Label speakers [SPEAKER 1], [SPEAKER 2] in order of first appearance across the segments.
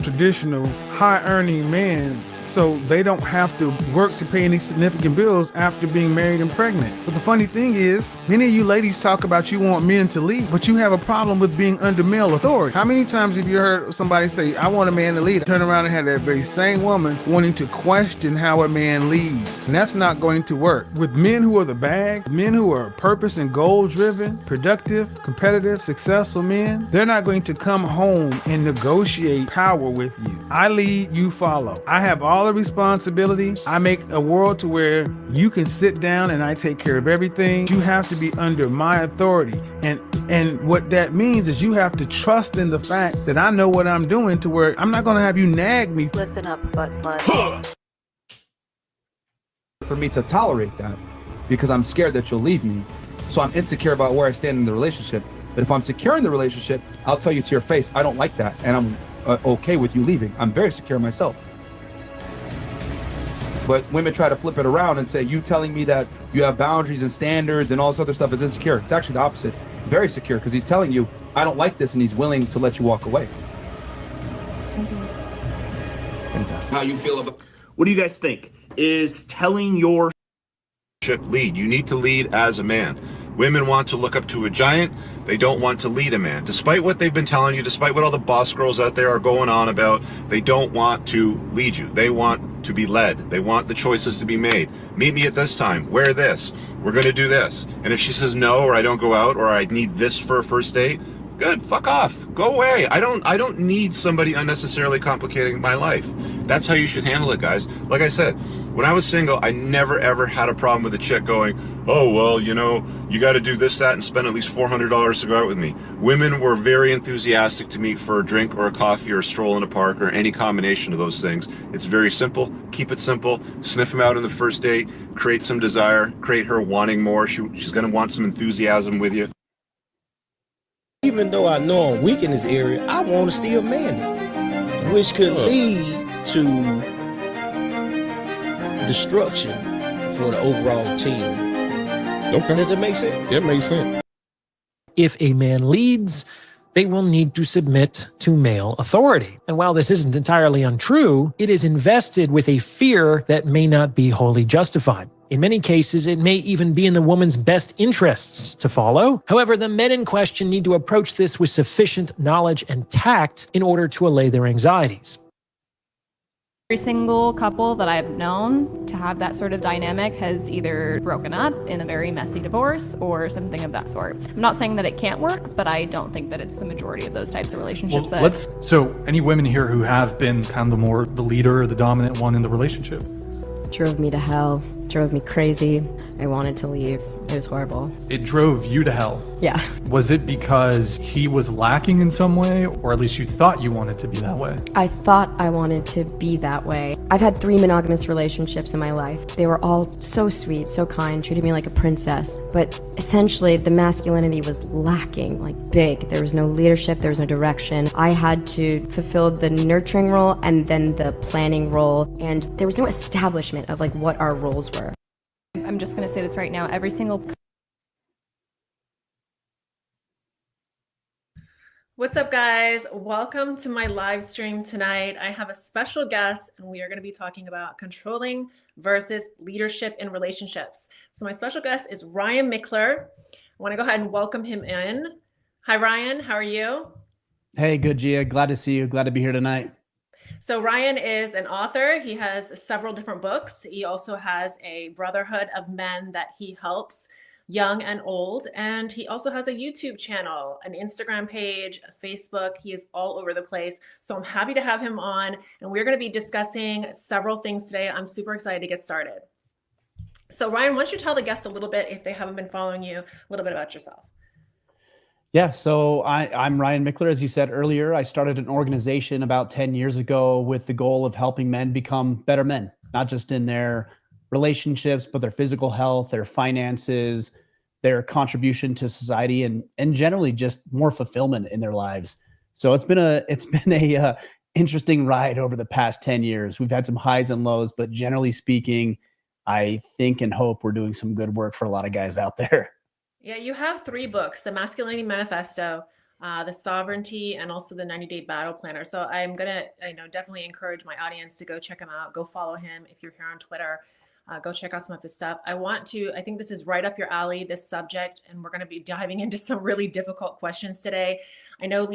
[SPEAKER 1] traditional high earning man, so they don't have to work to pay any significant bills after being married and pregnant. But the funny thing is, many of you ladies talk about you want men to lead, but you have a problem with being under male authority. How many times have you heard somebody say, I want a man to lead? Turn around and have that very same woman wanting to question how a man leads. And that's not going to work. With men who are the bag, men who are purpose and goal driven, productive, competitive, successful men, they're not going to come home and negotiate power with you. I lead, you follow. I have all the responsibility. I make a world to where you can sit down and I take care of everything. You have to be under my authority. And what that means is you have to trust in the fact that I know what I'm doing, to where I'm not going to have you nag me.
[SPEAKER 2] Listen up, butt slut.
[SPEAKER 3] For me to tolerate that, because I'm scared that you'll leave me. So I'm insecure about where I stand in the relationship. But if I'm secure in the relationship, I'll tell you to your face, I don't like that. And I'm okay with you leaving. I'm very secure myself. But women try to flip it around and say, you telling me that you have boundaries and standards and all this other stuff is insecure. It's actually the opposite. Very secure, because he's telling you, I don't like this, and he's willing to let you walk away. Fantastic.
[SPEAKER 4] How you feel about? What do you guys think? Is telling your
[SPEAKER 5] lead? You need to lead as a man. Women want to look up to a giant. They don't want to lead a man. Despite what they've been telling you, despite what all the boss girls out there are going on about, they don't want to lead you. They want to be led. They want the choices to be made. Meet me at this time. Wear this. We're going to do this. And if she says no, or I don't go out, or I need this for a first date, good, fuck off. Go away. I don't need somebody unnecessarily complicating my life. That's how you should handle it, guys. Like I said, when I was single, I never ever had a problem with a chick going, oh, well, you know, you got to do this, that, and spend at least $400 to go out with me. Women were very enthusiastic to meet for a drink or a coffee or a stroll in a park or any combination of those things. It's very simple. Keep it simple. Sniff them out on the first date. Create some desire. Create her wanting more. She's going to want some enthusiasm with you.
[SPEAKER 6] Even though I know I'm weak in this area, I want to still man it, which could lead to destruction for the overall team.
[SPEAKER 7] Okay.
[SPEAKER 6] Does it make sense?
[SPEAKER 7] It makes sense.
[SPEAKER 8] If a man leads, they will need to submit to male authority. And while this isn't entirely untrue, it is invested with a fear that may not be wholly justified. In many cases, it may even be in the woman's best interests to follow. However, the men in question need to approach this with sufficient knowledge and tact in order to allay their anxieties.
[SPEAKER 9] Every single couple that I've known to have that sort of dynamic has either broken up in a very messy divorce or something of that sort. I'm not saying that it can't work, but I don't think that it's the majority of those types of relationships.
[SPEAKER 10] So any women here who have been kind of the leader or the dominant one in the relationship?
[SPEAKER 2] Drove me to hell, drove me crazy. I wanted to leave. It was horrible.
[SPEAKER 10] It drove you to hell.
[SPEAKER 2] Yeah.
[SPEAKER 10] Was it because he was lacking in some way, or at least you thought you wanted to be that way?
[SPEAKER 2] I thought I wanted to be that way. I've had 3 monogamous relationships in my life. They were all so sweet, so kind, treated me like a princess. But essentially, the masculinity was lacking, like big. There was no leadership, there was no direction. I had to fulfill the nurturing role and then the planning role, and there was no establishment of like what our roles were.
[SPEAKER 9] I'm just going to say this right now. Every single...
[SPEAKER 11] What's up, guys? Welcome to my live stream tonight. I have a special guest, and we are going to be talking about controlling versus leadership in relationships. So my special guest is Ryan Michler. I want to go ahead and welcome him in. Hi, Ryan. How are you?
[SPEAKER 12] Hey, good, Gia. Glad to see you. Glad to be here tonight.
[SPEAKER 11] So Ryan is an author. He has several different books. He also has a brotherhood of men that he helps, young and old. And he also has a YouTube channel, an Instagram page, a Facebook. He is all over the place. So I'm happy to have him on. And we're going to be discussing several things today. I'm super excited to get started. So Ryan, why don't you tell the guest a little bit, if they haven't been following you, a little bit about yourself?
[SPEAKER 12] Yeah, so I'm Ryan Michler. As you said earlier, I started an organization about 10 years ago with the goal of helping men become better men, not just in their relationships, but their physical health, their finances, their contribution to society, and generally just more fulfillment in their lives. So it's been a interesting ride over the past 10 years. We've had some highs and lows, but generally speaking, I think and hope we're doing some good work for a lot of guys out there.
[SPEAKER 11] Yeah, you have 3 books: The Masculinity Manifesto, the Sovereignty, and also the 90-Day Battle Planner. So I'm gonna, definitely encourage my audience to go check him out. Go follow him if you're here on Twitter. Go check out some of his stuff. I think this is right up your alley, this subject, and we're going to be diving into some really difficult questions today. I know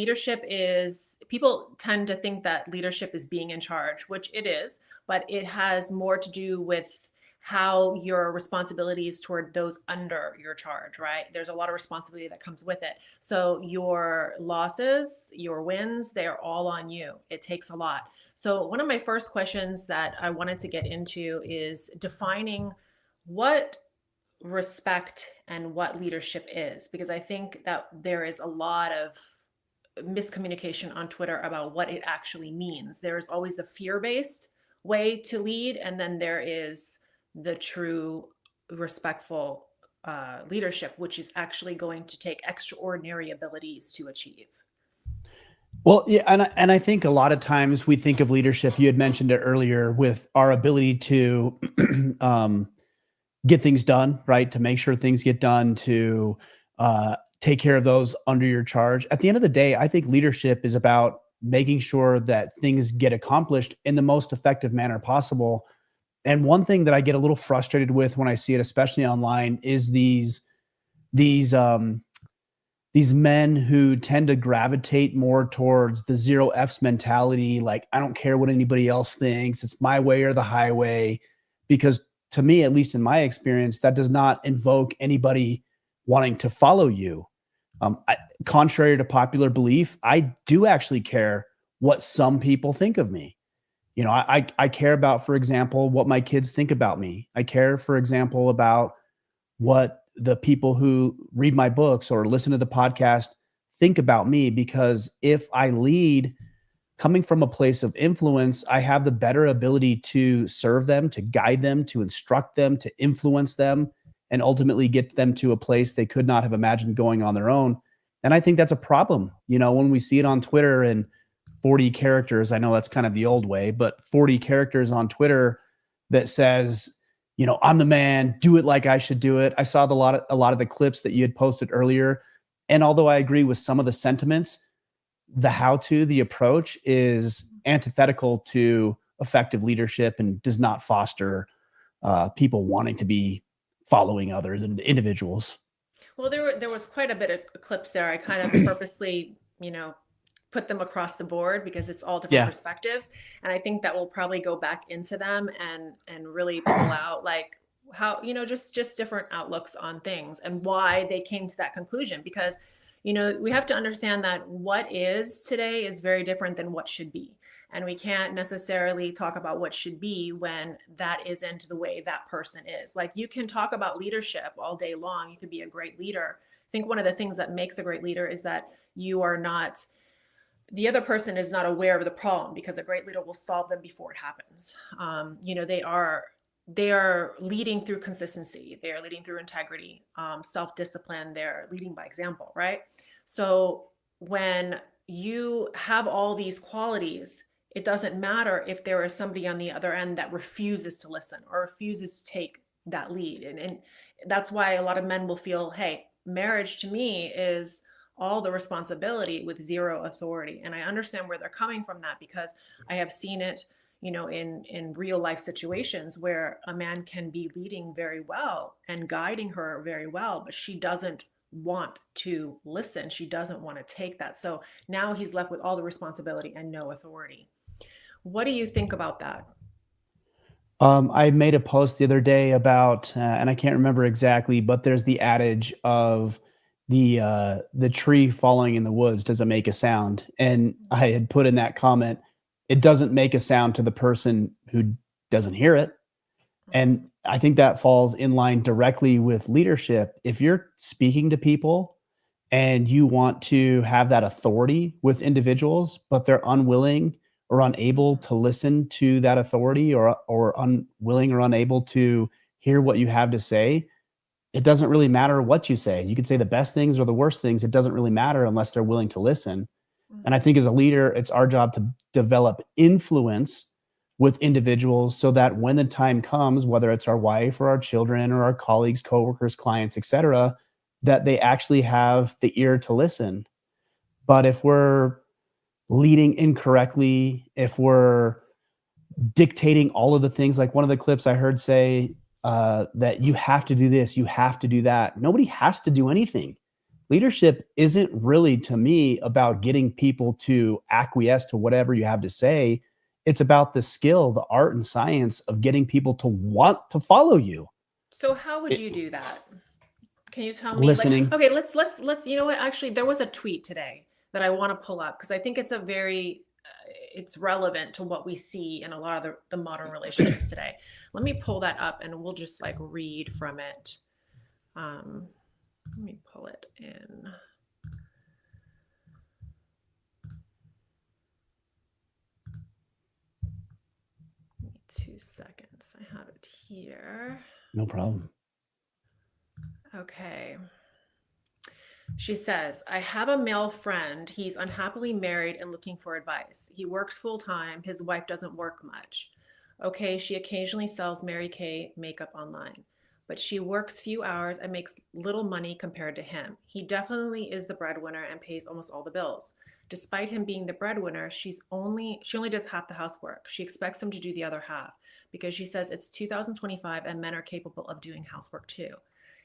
[SPEAKER 11] people tend to think that leadership is being in charge, which it is, but it has more to do with how your responsibilities toward those under your charge, right? There's a lot of responsibility that comes with it. So your losses, your wins, they're all on you. It takes a lot. So one of my first questions that I wanted to get into is defining what respect and what leadership is, because I think that there is a lot of miscommunication on Twitter about what it actually means. There's always the fear-based way to lead, and then there is the true respectful leadership, which is actually going to take extraordinary abilities to achieve.
[SPEAKER 12] Well, yeah, and I think a lot of times we think of leadership, you had mentioned it earlier, with our ability to get things done, right? To make sure things get done, to take care of those under your charge. At the end of the day, I think leadership is about making sure that things get accomplished in the most effective manner possible. And one thing that I get a little frustrated with when I see it, especially online, is these men who tend to gravitate more towards the zero F's mentality. Like, I don't care what anybody else thinks. It's my way or the highway. Because to me, at least in my experience, that does not invoke anybody wanting to follow you. Contrary to popular belief, I do actually care what some people think of me. I care about, for example, what my kids think about me. I care, for example, about what the people who read my books or listen to the podcast think about me, because if I lead coming from a place of influence, I have the better ability to serve them, to guide them, to instruct them, to influence them, and ultimately get them to a place they could not have imagined going on their own. And I think that's a problem. When we see it on Twitter and 40 characters, I know that's kind of the old way, but 40 characters on Twitter that says, I'm the man, do it like I should do it. I saw a lot of the clips that you had posted earlier. And although I agree with some of the sentiments, the approach is antithetical to effective leadership and does not foster people wanting to be following others and individuals.
[SPEAKER 11] Well, there was quite a bit of clips there. I kind of purposely, put them across the board because it's all different perspectives. And I think that we'll probably go back into them and really pull out like how, just different outlooks on things and why they came to that conclusion. Because, we have to understand that what is today is very different than what should be. And we can't necessarily talk about what should be when that isn't the way that person is. Like, you can talk about leadership all day long. You could be a great leader. I think one of the things that makes a great leader is that the other person is not aware of the problem, because a great leader will solve them before it happens. They are leading through consistency. They are leading through integrity, self-discipline. They're leading by example, right? So when you have all these qualities, it doesn't matter if there is somebody on the other end that refuses to listen or refuses to take that lead. And that's why a lot of men will feel, hey, marriage to me is all the responsibility with zero authority. And I understand where they're coming from that, because I have seen it, in real life situations where a man can be leading very well and guiding her very well, but she doesn't want to listen. She doesn't want to take that. So now he's left with all the responsibility and no authority. What do you think about that?
[SPEAKER 12] I made a post the other day about, and I can't remember exactly, but there's the adage of the tree falling in the woods doesn't make a sound. And I had put in that comment, it doesn't make a sound to the person who doesn't hear it. And I think that falls in line directly with leadership. If you're speaking to people and you want to have that authority with individuals, but they're unwilling or unable to listen to that authority, or unwilling or unable to hear what you have to say, it doesn't really matter what you say. You could say the best things or the worst things. It doesn't really matter unless they're willing to listen. And I think as a leader, it's our job to develop influence with individuals so that when the time comes, whether it's our wife or our children or our colleagues, coworkers, clients, etc., that they actually have the ear to listen. But if we're leading incorrectly, if we're dictating all of the things, like one of the clips I heard say that you have to do this, you have to do that. Nobody has to do anything. Leadership isn't really, to me, about getting people to acquiesce to whatever you have to say. It's about the skill, the art and science of getting people to want to follow you.
[SPEAKER 11] So how would you do that? Can you tell me?
[SPEAKER 12] Listening.
[SPEAKER 11] Okay, let's. You know what? Actually, there was a tweet today that I want to pull up because I think it's a very, it's relevant to what we see in a lot of the modern relationships today. Let me pull that up and we'll just like read from it. Let me pull it in. Give me 2 seconds. I have it here.
[SPEAKER 12] No problem.
[SPEAKER 11] Okay. She says, I have a male friend. He's unhappily married and looking for advice. He works full time. His wife doesn't work much. Okay, she occasionally sells Mary Kay makeup online, but she works few hours and makes little money compared to him. He definitely is the breadwinner and pays almost all the bills. Despite him being the breadwinner, she only does half the housework. She expects him to do the other half because she says it's 2025 and men are capable of doing housework too.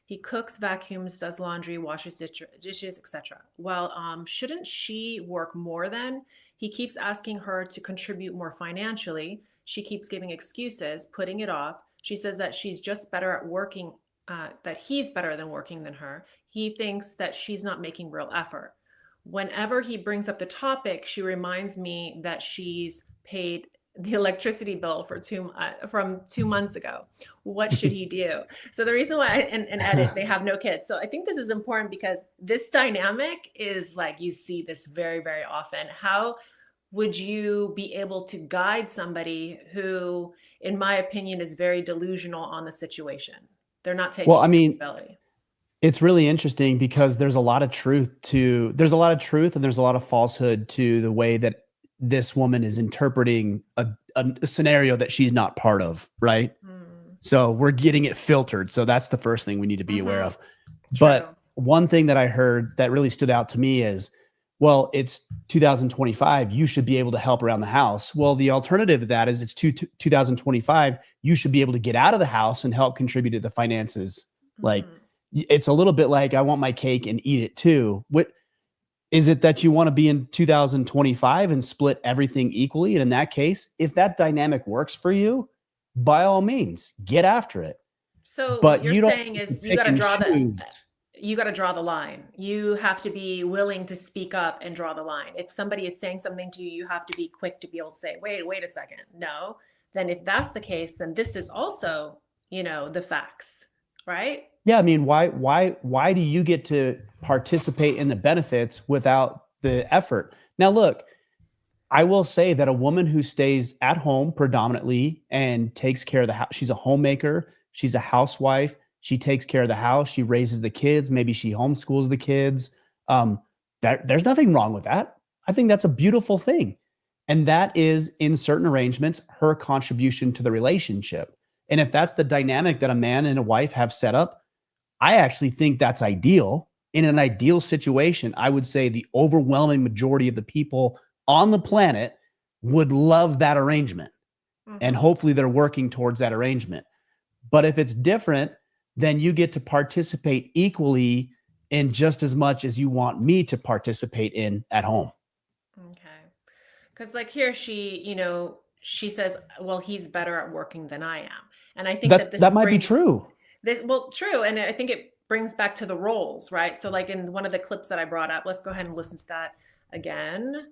[SPEAKER 11] He cooks, vacuums, does laundry, washes dishes, etc. Well, shouldn't she work more then? He keeps asking her to contribute more financially. She keeps giving excuses, putting it off. She says that she's just better at working, that he's better than working than her. He thinks that she's not making real effort. Whenever he brings up the topic, she reminds me that she's paid the electricity bill for from 2 months ago. What should he do? So the reason why, and edit, they have no kids. So I think this is important because this dynamic is like, you see this very, very often. How would you be able to guide somebody who, in my opinion, is very delusional on the situation? They're not taking responsibility.
[SPEAKER 12] It's really interesting because there's a lot of truth and there's a lot of falsehood to the way that this woman is interpreting a scenario that she's not part of, right? So we're getting it filtered. So that's the first thing we need to be aware of.
[SPEAKER 11] True.
[SPEAKER 12] But one thing that I heard that really stood out to me is, well, it's 2025. You should be able to help around the house. Well, the alternative to that is it's 2025. You should be able to get out of the house and help contribute to the finances. Like, it's a little bit like, I want my cake and eat it too. What is it that you want to be in 2025 and split everything equally? And in that case, if that dynamic works for you, by all means, get after it.
[SPEAKER 11] So
[SPEAKER 12] but
[SPEAKER 11] what you're saying is you got to draw the line. You have to be willing to speak up and draw the line. If somebody is saying something to you, you have to be quick to be able to say, wait a second. No. Then if that's the case, then this is also, the facts, right?
[SPEAKER 12] Yeah, I mean, why do you get to participate in the benefits without the effort? Now, look, I will say that a woman who stays at home predominantly and takes care of the house, she's a homemaker, she's a housewife, she takes care of the house, she raises the kids, maybe she homeschools the kids. There's nothing wrong with that. I think that's a beautiful thing. And that is, in certain arrangements, her contribution to the relationship. And if that's the dynamic that a man and a wife have set up, I actually think that's ideal. In an ideal situation, I would say the overwhelming majority of the people on the planet would love that arrangement. And hopefully they're working towards that arrangement. But if it's different, then you get to participate equally in just as much as you want me to participate in at home.
[SPEAKER 11] Okay. Because like here, she says, well, he's better at working than I am. And I think
[SPEAKER 12] that might be true.
[SPEAKER 11] True. And I think it brings back to the roles, right? So like in one of the clips that I brought up, let's go ahead and listen to that again.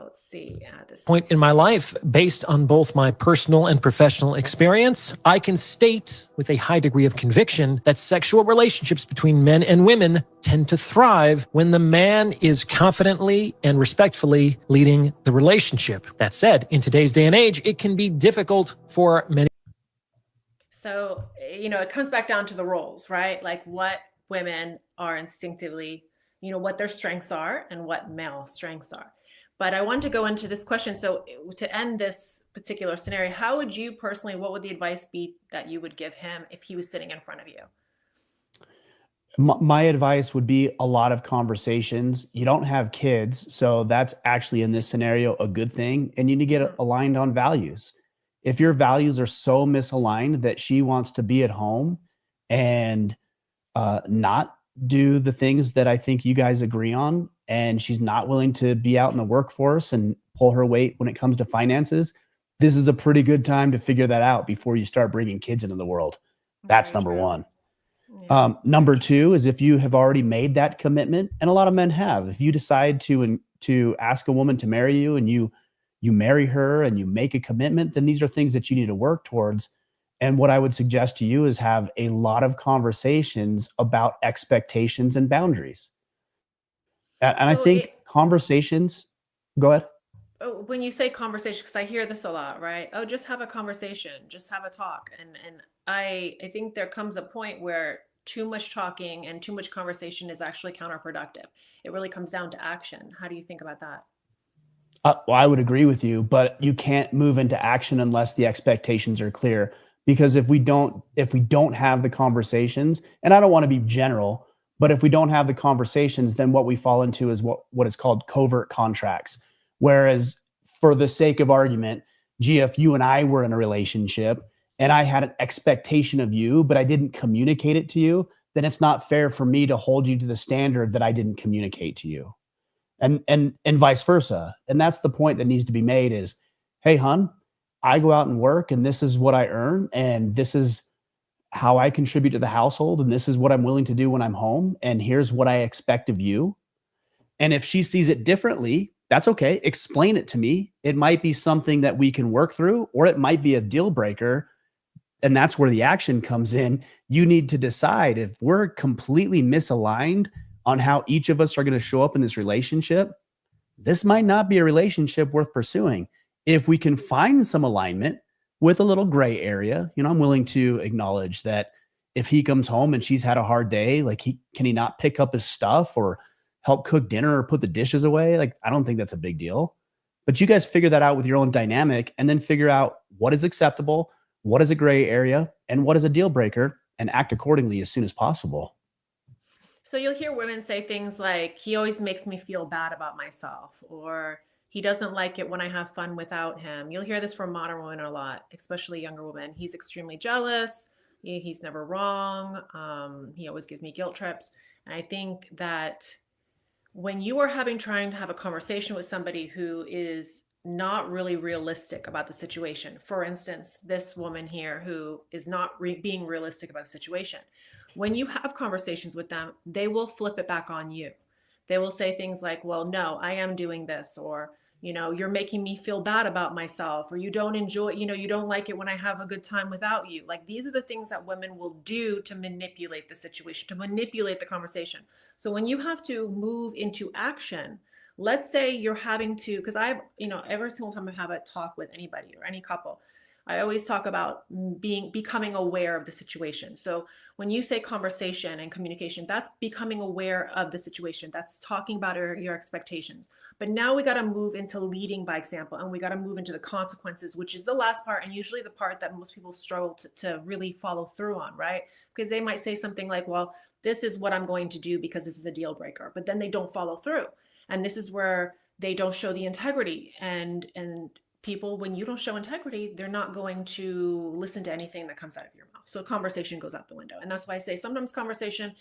[SPEAKER 11] Let's see. This
[SPEAKER 8] point in my life, based on both my personal and professional experience, I can state with a high degree of conviction that sexual relationships between men and women tend to thrive when the man is confidently and respectfully leading the relationship. That said, in today's day and age, it can be difficult for many.
[SPEAKER 11] So, it comes back down to the roles, right? Like what women are instinctively, what their strengths are and what male strengths are. But I want to go into this question. So to end this particular scenario, how would you personally, what would the advice be that you would give him if he was sitting in front of you?
[SPEAKER 12] My advice would be a lot of conversations. You don't have kids, so that's actually in this scenario a good thing. And you need to get aligned on values. If your values are so misaligned that she wants to be at home and not do the things that I think you guys agree on, and she's not willing to be out in the workforce and pull her weight when it comes to finances, this is a pretty good time to figure that out before you start bringing kids into the world. That's
[SPEAKER 11] Very
[SPEAKER 12] number
[SPEAKER 11] true.
[SPEAKER 12] one.
[SPEAKER 11] Yeah.
[SPEAKER 12] Number two is if you have already made that commitment, and a lot of men have, if you decide to ask a woman to marry you and you marry her and you make a commitment, then these are things that you need to work towards. And what I would suggest to you is have a lot of conversations about expectations and boundaries. And I
[SPEAKER 11] So
[SPEAKER 12] think conversations, go ahead.
[SPEAKER 11] when you say conversation, because I hear this a lot, right? Oh, just have a conversation, just have a talk. And I think there comes a point where too much talking and too much conversation is actually counterproductive. It really comes down to action. How do you think about that?
[SPEAKER 12] Well, I would agree with you, but you can't move into action unless the expectations are clear. Because if we don't have the conversations, and I don't want to be general, but if we don't have the conversations, then what we fall into is what is called covert contracts. Whereas, for the sake of argument, gee, if you and I were in a relationship and I had an expectation of you, but I didn't communicate it to you, then it's not fair for me to hold you to the standard that I didn't communicate to you. And vice versa. And that's the point that needs to be made is, hey, hon, I go out and work and this is what I earn and this is how I contribute to the household and this is what I'm willing to do when I'm home and here's what I expect of you. And if she sees it differently, that's okay. Explain it to me. It might be something that we can work through or it might be a deal breaker. And that's where the action comes in. You need to decide if we're completely misaligned on how each of us are going to show up in this relationship. This might not be a relationship worth pursuing. If we can find some alignment with a little gray area, I'm willing to acknowledge that if he comes home and she's had a hard day, like can he not pick up his stuff or help cook dinner or put the dishes away? Like, I don't think that's a big deal. But you guys figure that out with your own dynamic and then figure out what is acceptable, what is a gray area, and what is a deal breaker, and act accordingly as soon as possible.
[SPEAKER 11] So you'll hear women say things like, he always makes me feel bad about myself, or he doesn't like it when I have fun without him. You'll hear this from modern women a lot, especially younger women. He's extremely jealous. He's never wrong. He always gives me guilt trips. And I think that when you are trying to have a conversation with somebody who is not really realistic about the situation, for instance, this woman here who is not being realistic about the situation, when you have conversations with them, they will flip it back on you. They will say things like, well, no, I am doing this, or, you're making me feel bad about myself, or you don't enjoy, you don't like it when I have a good time without you. Like, these are the things that women will do to manipulate the situation, to manipulate the conversation. So when you have to move into action, let's say you're having to, because every single time I have a talk with anybody or any couple, I always talk about becoming aware of the situation. So when you say conversation and communication, that's becoming aware of the situation. That's talking about your expectations. But now we got to move into leading by example, and we got to move into the consequences, which is the last part, and usually the part that most people struggle to really follow through on, right? Because they might say something like, well, this is what I'm going to do because this is a deal breaker, but then they don't follow through. And this is where they don't show the integrity, and people, when you don't show integrity, they're not going to listen to anything that comes out of your mouth. So conversation goes out the window. And that's why I say sometimes conversation,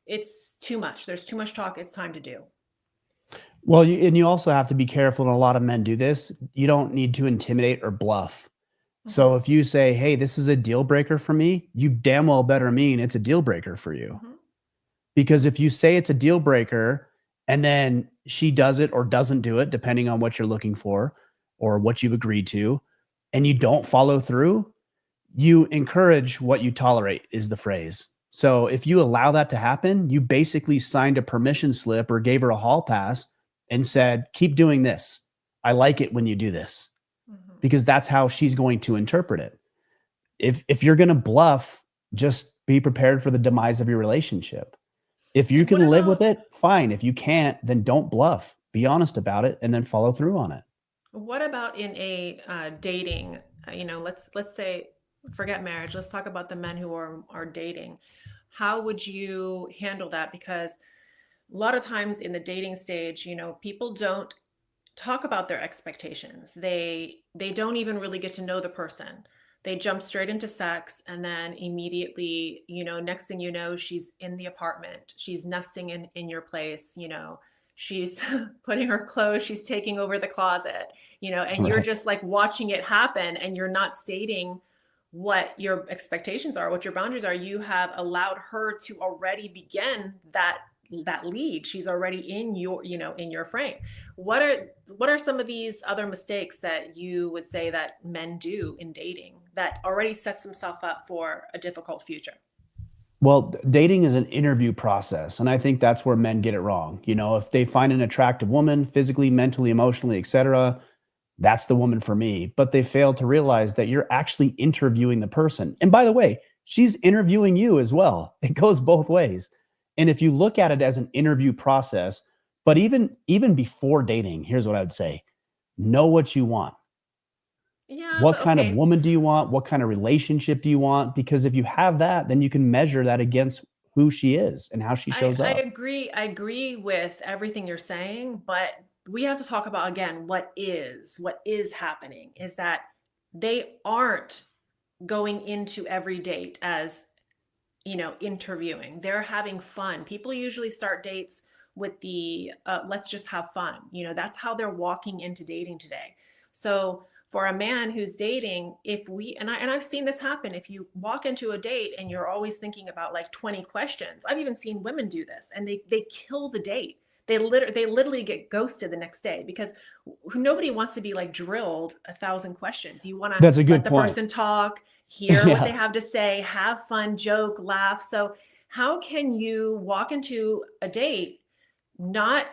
[SPEAKER 11] it's too much. There's too much talk. It's time to do.
[SPEAKER 12] Well, you also have to be careful, and a lot of men do this. You don't need to intimidate or bluff. So if you say, hey, this is a deal breaker for me, you damn well better mean it's a deal breaker for you. Because if you say it's a deal breaker and then she does it or doesn't do it, depending on what you're looking for, or what you've agreed to, and you don't follow through, you encourage what you tolerate is the phrase. So if you allow that to happen, you basically signed a permission slip or gave her a hall pass and said, keep doing this. I like it when you do this, because that's how she's going to interpret it. If you're going to bluff, just be prepared for the demise of your relationship. If you can live with it, fine. If you can't, then don't bluff. Be honest about it and then follow through on it.
[SPEAKER 11] What about in a dating, let's say, forget marriage. Let's talk about the men who are dating. how would you handle that? Because a lot of times in the dating stage, people don't talk about their expectations. They don't even really get to know the person. They jump straight into sex, and then immediately, next thing you know, she's in the apartment. She's nesting in your place, she's putting her clothes, she's taking over the closet, and you're
[SPEAKER 12] Right.
[SPEAKER 11] just like watching it happen, and you're not stating what your expectations are, what your boundaries are. You have allowed her to already begin that lead. She's already in your frame. What are some of these other mistakes that you would say that men do in dating that already sets themselves up for a difficult future?
[SPEAKER 12] Well, dating is an interview process, and I think that's where men get it wrong. If they find an attractive woman, physically, mentally, emotionally, etc., that's the woman for me. But they fail to realize that you're actually interviewing the person. And by the way, she's interviewing you as well. It goes both ways. And if you look at it as an interview process, but even before dating, here's what I would say: know what you want.
[SPEAKER 11] Yeah,
[SPEAKER 12] What
[SPEAKER 11] but
[SPEAKER 12] kind of
[SPEAKER 11] okay.
[SPEAKER 12] woman do you want? What kind of relationship do you want? Because if you have that, then you can measure that against who she is and how she
[SPEAKER 11] I,
[SPEAKER 12] shows
[SPEAKER 11] I
[SPEAKER 12] up.
[SPEAKER 11] agree. I agree with everything you're saying, but we have to talk about again what is happening is that they aren't going into every date as interviewing. They're having fun. People usually start dates with the let's just have fun. That's how they're walking into dating today. So for a man who's dating, if we and I've seen this happen, if you walk into a date and you're always thinking about like 20 questions. I've even seen women do this, and they kill the date. They literally get ghosted the next day because nobody wants to be like drilled 1,000 questions. You want to
[SPEAKER 12] That's a
[SPEAKER 11] let
[SPEAKER 12] good
[SPEAKER 11] the
[SPEAKER 12] point.
[SPEAKER 11] person talk, hear what they
[SPEAKER 12] Yeah.
[SPEAKER 11] have to say, have fun, joke, laugh. So how can you walk into a date, not,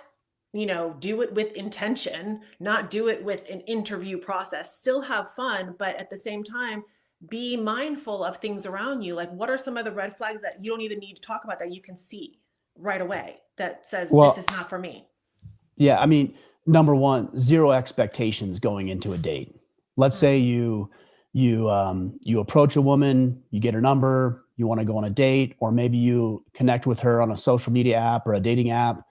[SPEAKER 11] do it with intention, not do it with an interview process, still have fun, but at the same time, be mindful of things around you. Like, what are some of the red flags that you don't even need to talk about that you can see right away that says this
[SPEAKER 12] Well,
[SPEAKER 11] is not for me?
[SPEAKER 12] yeah, I mean, number one, zero expectations going into a date. Let's say you approach a woman, you get her number, you want to go on a date, or maybe you connect with her on a social media app or a dating app,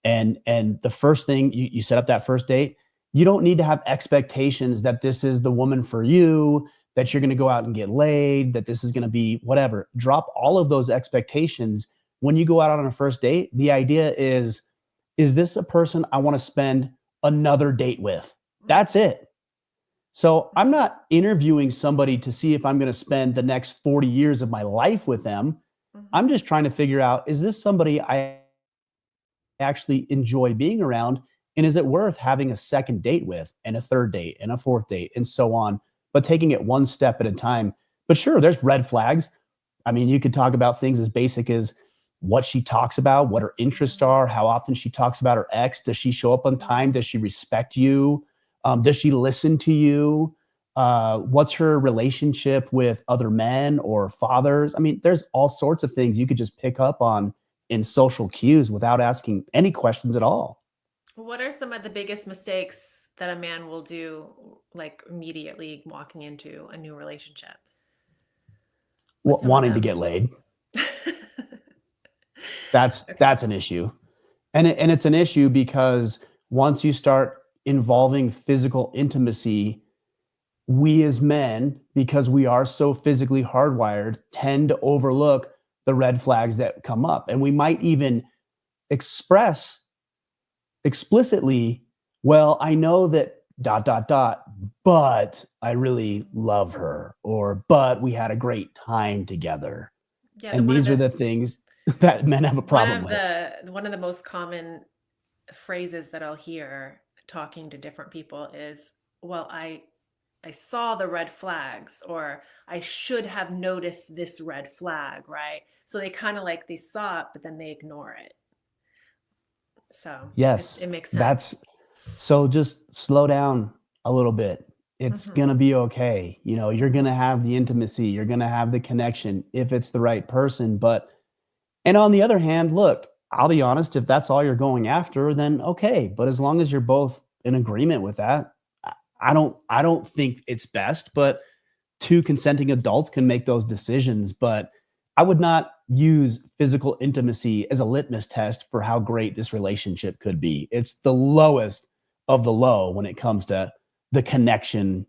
[SPEAKER 12] and the first thing you set up that first date, you don't need to have expectations that this is the woman for you, that you're going to go out and get laid, that this is going to be whatever. Drop all of those expectations when you go out on a first date. The idea is this a person I want to spend another date with? That's it. So I'm not interviewing somebody to see if I'm going to spend the next 40 years of my life with them. I'm just trying to figure out, is this somebody I actually enjoy being around? And is it worth having a second date with, and a third date, and a fourth date, and so on, but taking it one step at a time? But sure, there's red flags. I mean, you could talk about things as basic as what she talks about, what her interests are, how often she talks about her ex. Does she show up on time? Does she respect you? Does she listen to you? What's her relationship with other men or fathers? I mean, there's all sorts of things you could just pick up on in social cues without asking any questions at all.
[SPEAKER 11] What are some of the biggest mistakes that a man will do, like immediately walking into a new relationship? What's some of
[SPEAKER 12] Wanting to
[SPEAKER 11] them?
[SPEAKER 12] get laid.
[SPEAKER 11] Okay.
[SPEAKER 12] That's an issue. And it's an issue because once you start involving physical intimacy, we as men, because we are so physically hardwired, tend to overlook the red flags that come up. And we might even express explicitly, well, I know that dot, dot, dot, but I really love her, or but we had a great time together.
[SPEAKER 11] Yeah,
[SPEAKER 12] And these are the things that men have a problem with.
[SPEAKER 11] one of the most common phrases that I'll hear talking to different people is, well, I saw the red flags, or I should have noticed this red flag, right? So they kind of like they saw it, but then they ignore it. So
[SPEAKER 12] Yes,
[SPEAKER 11] it makes sense.
[SPEAKER 12] that's so just slow down a little bit. It's
[SPEAKER 11] Mhm.
[SPEAKER 12] gonna be okay. You're gonna have the intimacy, you're gonna have the connection if it's the right person. And on the other hand, look, I'll be honest, if that's all you're going after, then okay. But as long as you're both in agreement with that, I don't think it's best, but two consenting adults can make those decisions. But I would not use physical intimacy as a litmus test for how great this relationship could be. It's the lowest of the low when it comes to the connection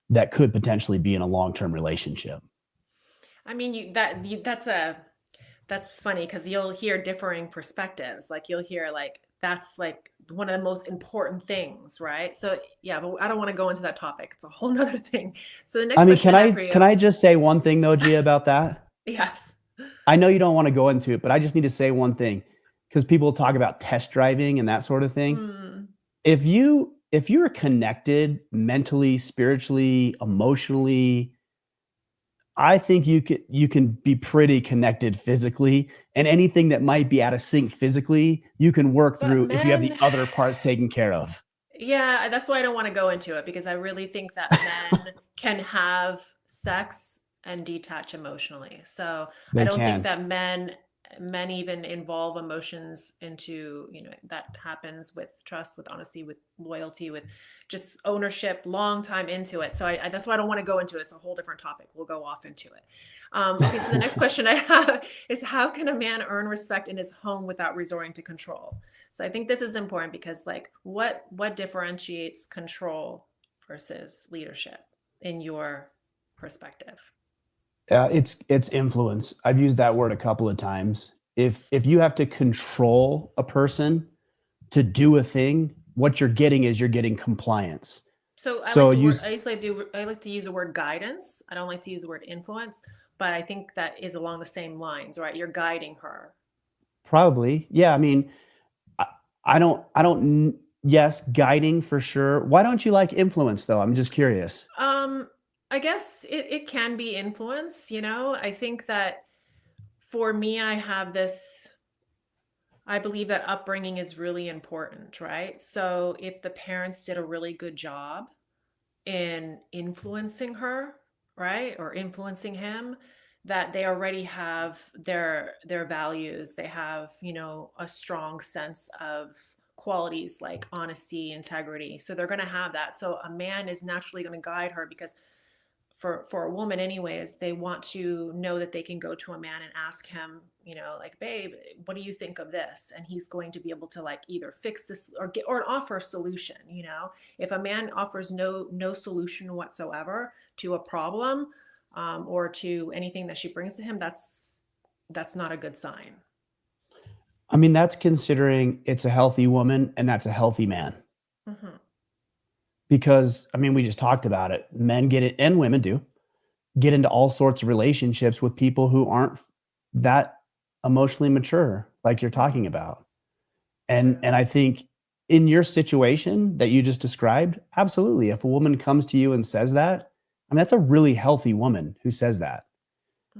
[SPEAKER 12] that could potentially be in a long-term relationship.
[SPEAKER 11] I mean, that's funny because you'll hear differing perspectives. Like you'll hear like that's like one of the most important things, right? So yeah, but I don't want to go into that topic. It's a whole nother thing. So the next
[SPEAKER 12] I mean,
[SPEAKER 11] question I have for you,
[SPEAKER 12] can I just say one thing though, Gia, about that?
[SPEAKER 11] yes.
[SPEAKER 12] I know you don't want to go into it, but I just need to say one thing because people talk about test driving and that sort of thing.
[SPEAKER 11] Mm,
[SPEAKER 12] If you're connected mentally, spiritually, emotionally, I think you can be pretty connected physically, and anything that might be out of sync physically, you can work
[SPEAKER 11] but
[SPEAKER 12] through if you have the
[SPEAKER 11] men,
[SPEAKER 12] other parts taken care of.
[SPEAKER 11] yeah, that's why I don't want to go into it because I really think that men can have sex and detach emotionally. So I
[SPEAKER 12] They
[SPEAKER 11] don't think
[SPEAKER 12] can.
[SPEAKER 11] that men even involve emotions into, that happens with trust, with honesty, with loyalty, with just ownership, long time into it. So that's why I don't want to go into it. It's a whole different topic. We'll go off into it. Okay, so the next question I have is how can a man earn respect in his home without resorting to control? So I think this is important because like what differentiates control versus leadership in your perspective?
[SPEAKER 12] It's influence. I've used that word a couple of times. If you have to control a person to do a thing, what you're getting is you're getting compliance.
[SPEAKER 11] So I
[SPEAKER 12] So
[SPEAKER 11] like the
[SPEAKER 12] you
[SPEAKER 11] word,
[SPEAKER 12] s-
[SPEAKER 11] I like to use the word guidance. I don't like to use the word influence, but I think that is along the same lines, right? You're guiding her.
[SPEAKER 12] Probably, yeah. I mean, I, yes, guiding for sure. Why don't you like influence though? I'm just curious.
[SPEAKER 11] I guess it can be influence, I think that for me, I believe that upbringing is really important, right? So if the parents did a really good job in influencing her, right? Or influencing him, that they already have their values. They have, a strong sense of qualities like honesty, integrity. So they're going to have that. So a man is naturally going to guide her because for a woman anyways, they want to know that they can go to a man and ask him, like, babe, what do you think of this? And he's going to be able to like either fix this or offer a solution. If a man offers no solution whatsoever to a problem, or to anything that she brings to him, that's not a good sign.
[SPEAKER 12] I mean, that's considering it's a healthy woman and that's a healthy man.
[SPEAKER 11] Hmm.
[SPEAKER 12] Because I mean, we just talked about it. Men get it, and women do get into all sorts of relationships with people who aren't that emotionally mature, like you're talking about. And I think in your situation that you just described, absolutely. If a woman comes to you and says that, I mean, that's a really healthy woman who says that.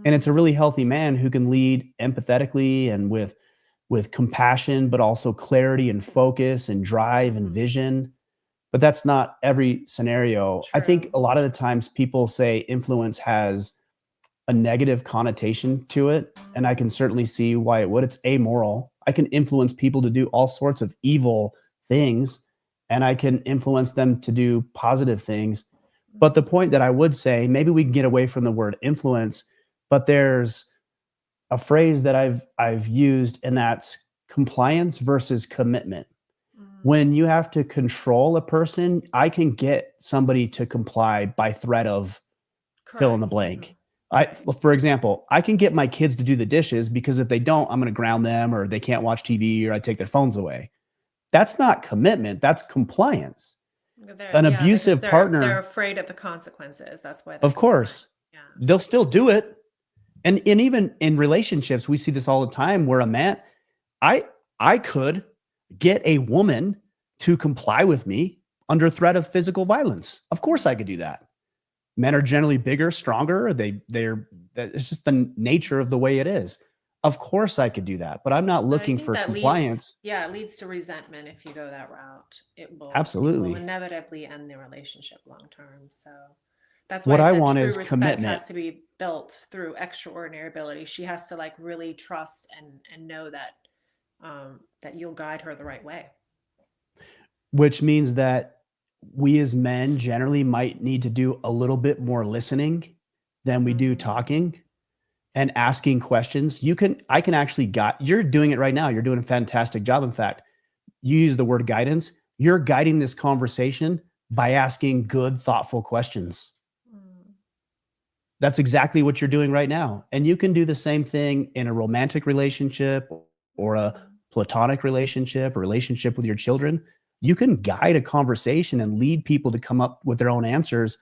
[SPEAKER 12] And it's a really healthy man who can lead empathetically and with compassion, but also clarity and focus and drive and vision. But that's not every scenario. I think
[SPEAKER 11] True.
[SPEAKER 12] a lot of the times people say influence has a negative connotation to it, and I can certainly see why it would. It's amoral. I can influence people to do all sorts of evil things, and I can influence them to do positive things. But the point that I would say, maybe we can get away from the word influence, but there's a phrase that I've used, and that's compliance versus commitment. When you have to control a person, I can get somebody to comply by threat of fill in the blank. For example, I can get my kids to do the dishes because if they don't, I'm going to ground them or they can't watch TV or I take their phones away. That's not commitment. That's compliance. An
[SPEAKER 11] Yeah,
[SPEAKER 12] abusive
[SPEAKER 11] because
[SPEAKER 12] partner,
[SPEAKER 11] they're afraid of the consequences. That's why
[SPEAKER 12] of course,
[SPEAKER 11] yeah.
[SPEAKER 12] they'll still do it. And even in relationships, we see this all the time where a man, I could get a woman to comply with me under threat of physical violence. Of course I could do that. Men are generally bigger, stronger. It's just the nature of the way it is. Of course I could do that, but I'm not
[SPEAKER 11] I
[SPEAKER 12] looking
[SPEAKER 11] think
[SPEAKER 12] for
[SPEAKER 11] that
[SPEAKER 12] compliance.
[SPEAKER 11] it leads to resentment if you go that route. It will
[SPEAKER 12] Absolutely.
[SPEAKER 11] inevitably end the relationship long term. So that's why
[SPEAKER 12] What
[SPEAKER 11] I
[SPEAKER 12] I
[SPEAKER 11] said
[SPEAKER 12] want
[SPEAKER 11] true
[SPEAKER 12] is
[SPEAKER 11] respect
[SPEAKER 12] commitment,
[SPEAKER 11] has to be built through extraordinary ability. She has to like really trust and know that that you'll guide her the right way.
[SPEAKER 12] which means that we as men generally might need to do a little bit more listening than we do talking. and asking questions, I can actually you're doing it right now. You're doing a fantastic job. In fact, you use the word guidance. You're guiding this conversation by asking good, thoughtful questions. That's exactly what you're doing right now. And you can do the same thing in a romantic relationship or a platonic relationship, a relationship with your children. You can guide a conversation and lead people to come up with their own answers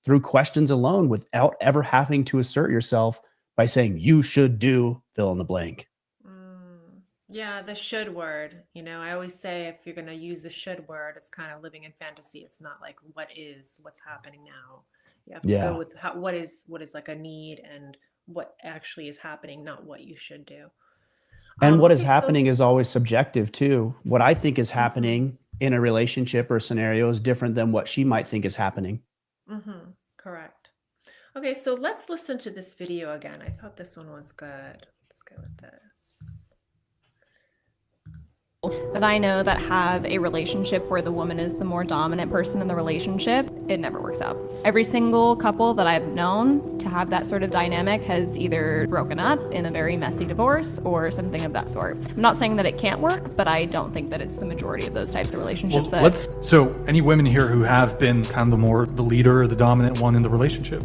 [SPEAKER 12] through questions alone without ever having to assert yourself by saying you should do fill in the blank.
[SPEAKER 11] Yeah, the should word. You know, I always say if you're going to use the should word, it's kind of living in fantasy. It's not like what's happening now. You have to go with what is like a need and what actually is happening, not what you should do.
[SPEAKER 12] And what is happening is always subjective too. What I think is happening in a relationship or scenario is different than what she might think is happening.
[SPEAKER 11] Correct. Okay, so let's listen to this video again. I thought this one was good. Let's go with this.
[SPEAKER 9] That I know that have a relationship where the woman is the more dominant person in the relationship, it never works out. Every single couple that I've known to have that sort of dynamic has either broken up in a very messy divorce or something of that sort. I'm not saying that it can't work, but I don't think that it's the majority of those types of relationships.
[SPEAKER 10] So any women here who have been kind of the leader or the dominant one in the relationship?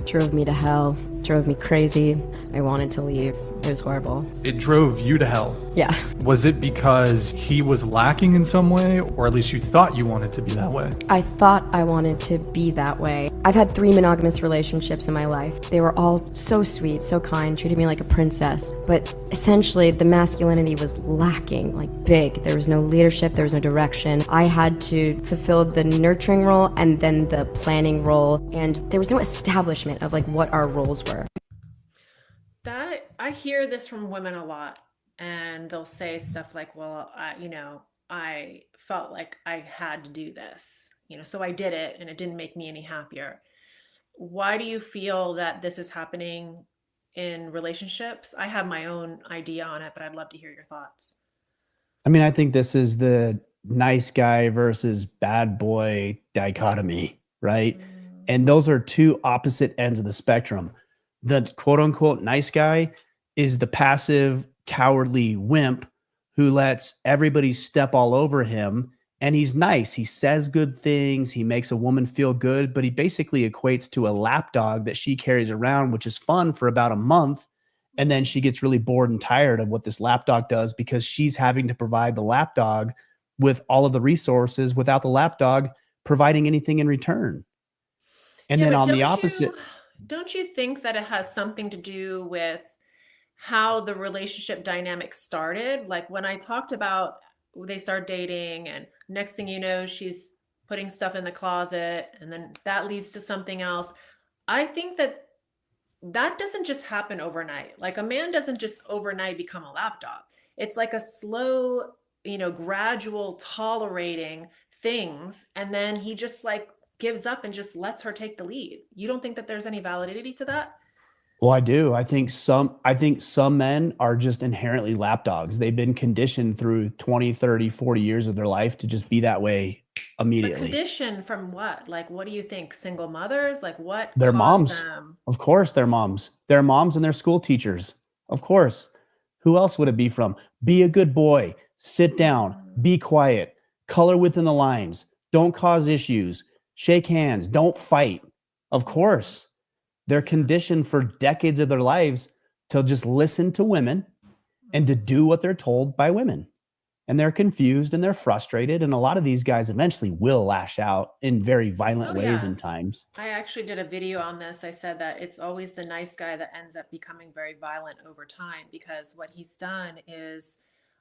[SPEAKER 2] Drove me to hell, drove me crazy. I wanted to leave. It was horrible.
[SPEAKER 10] It drove you to hell.
[SPEAKER 2] Yeah.
[SPEAKER 10] Was it because he was lacking in some way, or at least you thought you wanted to be that way?
[SPEAKER 2] I thought I wanted to be that way. I've had 3 monogamous relationships in my life. They were all so sweet, so kind, treated me like a princess. But essentially, the masculinity was lacking, like big. There was no leadership, there was no direction. I had to fulfill the nurturing role and then the planning role, and there was no establishment of like what our roles were.
[SPEAKER 11] That I hear this from women a lot, and they'll say stuff like, well, I felt like I had to do this, so I did it and it didn't make me any happier. Why do you feel that this is happening in relationships? I have my own idea on it, but I'd love to hear your thoughts.
[SPEAKER 12] I mean, I think this is the nice guy versus bad boy dichotomy, right? And those are two opposite ends of the spectrum. The quote unquote nice guy is the passive, cowardly wimp who lets everybody step all over him. And he's nice. He says good things. He makes a woman feel good, but he basically equates to a lapdog that she carries around, which is fun for about a month. And then she gets really bored and tired of what this lapdog does because she's having to provide the lapdog with all of the resources without the lapdog providing anything in return. And then on the opposite.
[SPEAKER 11] Don't you think that it has something to do with how the relationship dynamic started? Like when I talked about they start dating and next thing you know, she's putting stuff in the closet and then that leads to something else. I think that doesn't just happen overnight. Like a man doesn't just overnight become a lapdog. It's like a slow, gradual tolerating things. And then he just like gives up and just lets her take the lead. You don't think that there's any validity to that?
[SPEAKER 12] Well, I do. I think some men are just inherently lapdogs. They've been conditioned through 20, 30, 40 years of their life to just be that way immediately.
[SPEAKER 11] But condition from what? Like, what do you think? Single mothers? Like what?
[SPEAKER 12] Their moms.
[SPEAKER 11] Them?
[SPEAKER 12] Of course, their moms. Their moms and their school teachers. Of course. Who else would it be from? Be a good boy. Sit down. Be quiet. Color within the lines. Don't cause issues. Shake hands. Don't fight. Of course. They're conditioned for decades of their lives to just listen to women and to do what they're told by women. And they're confused and they're frustrated. And a lot of these guys eventually will lash out in very violent ways in times.
[SPEAKER 11] I actually did a video on this. I said that it's always the nice guy that ends up becoming very violent over time because what he's done is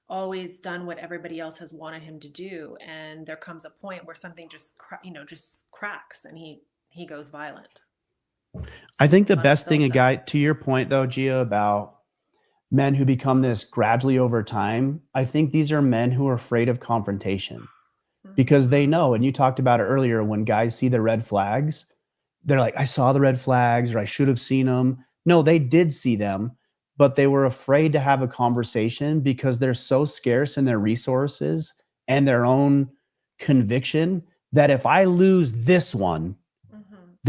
[SPEAKER 11] always done what everybody else has wanted him to do. And there comes a point where something just cracks and he goes violent.
[SPEAKER 12] I think the best thing a guy, to your point though, Gia, about men who become this gradually over time, I think these are men who are afraid of confrontation because they know, and you talked about it earlier, when guys see the red flags, they're like, I saw the red flags or I should have seen them. No, they did see them, but they were afraid to have a conversation because they're so scarce in their resources and their own conviction that if I lose this one,